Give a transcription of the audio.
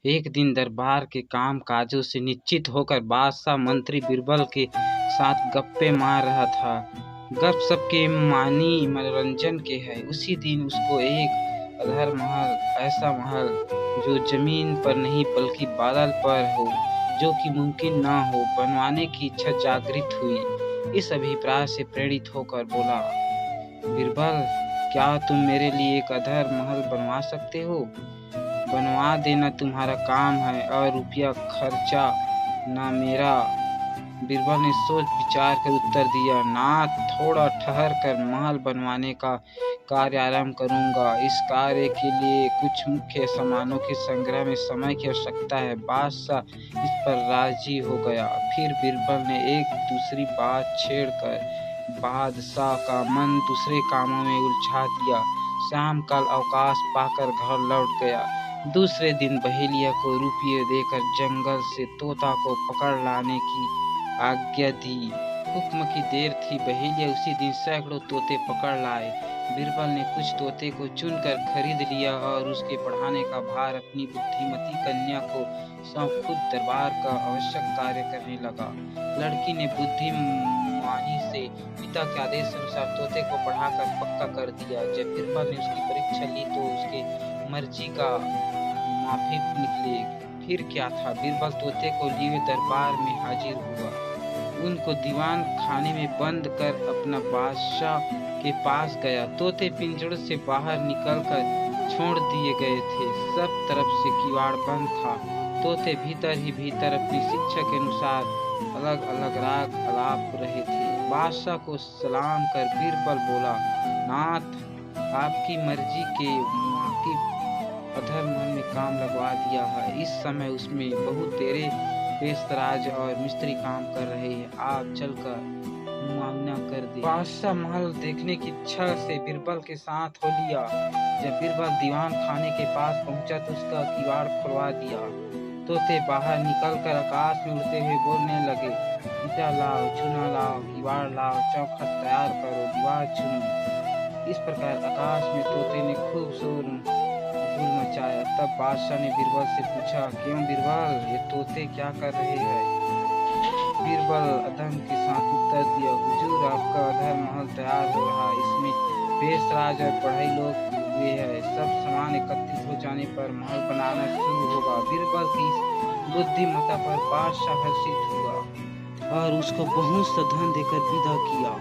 एक दिन दरबार के काम काजों से निश्चिंत होकर बादशाह मंत्री बीरबल के साथ गप्पे मार रहा था। गपशप के मानी मनोरंजन के है। उसी दिन उसको एक अधर महल, ऐसा महल जो जमीन पर नहीं बल्कि बादल पर हो, जो कि मुमकिन न हो, बनवाने की इच्छा जागृत हुई। इस अभिप्राय से प्रेरित होकर बोला, बीरबल, क्या तुम मेरे लिए एक अधर महल बनवा सकते हो? बनवा देना तुम्हारा काम है और रुपया खर्चा ना मेरा। बीरबल ने सोच विचार कर उत्तर दिया, नाथ, थोड़ा ठहर कर महल बनवाने का कार्य आरंभ करूंगा। इस कार्य के लिए कुछ मुख्य सामानों के संग्रह में समय की आवश्यकता है। बादशाह इस पर राजी हो गया। फिर बीरबल ने एक दूसरी बात छेड़कर बादशाह का मन दूसरे कामों में उलझा दिया। शाम काल अवकाश पाकर घर लौट गया। दूसरे दिन बहेलिया को रुपये देकर जंगल से तोता को पकड़ लाने की आज्ञा दी। हुक्म की देर थी, बहेलिया उसी दिन सैकड़ों तोते पकड़ लाए। बीरबल ने कुछ तोते को चुनकर खरीद लिया और उसके पढ़ाने का भार अपनी बुद्धिमती कन्या को सौंप खुद दरबार का आवश्यक कार्य करने लगा। लड़की ने बुद्धिमानी से पिता के आदेश अनुसार तोते को पढ़ाकर पक्का कर दिया। जब बीरबल ने उसकी परीक्षा ली तो उसके मर्जी का माफिक निकले। फिर क्या था, बीरबल तोते को लिए दरबार में हाजिर हुआ। उनको दीवान खाने में बंद कर अपना बादशाह के पास गया। तोते पिंजड़े से बाहर निकलकर छोड़ दिए गए थे। सब तरफ से किवाड़ बंद था। तोते भीतर ही भीतर अपनी शिक्षा के अनुसार अलग अलग राग आलाप रहे थे। बादशाह को सलाम कर बीरबल बोला, नाथ, आपकी मर्जी के मुताबिक अधर महल में काम लगवा दिया है। इस समय उसमें बहुत तेरे पेशतराज और मिस्त्री काम कर रहे हैं। आप चलकर मुआयना कर दे। बादशाह महल देखने की इच्छा से बीरबल के साथ हो लिया। जब बीरबल दीवान खाने के पास पहुंचा तो उसका किवाड़ खुलवा दिया। तोते बाहर निकलकर आकाश में उड़ते हुए बोलने लगे, ईटा लाओ, चूना लाओ, किवाड़ लाओ, चौखट तैयार करो, दीवार चुनो। इस प्रकार आकाश में तोते ने खूब शोर धूल मचाया। तब बादशाह ने बीरबल से पूछा, क्यों बीरबल, ये तोते क्या कर रहे हैं? बीरबल अधम के साथ उत्तर दिया, हुजूर, आपका अधर महल तैयार हो रहा है। इसमें पेशराज और पढ़ाई लोग हुए हैं। सब सामान एकत्रित हो जाने पर महल बनाना शुरू होगा। बीरबल की इस बुद्धिमत्ता पर बादशाह हर्षित हुआ और उसको बहुत सा धन देकर विदा किया।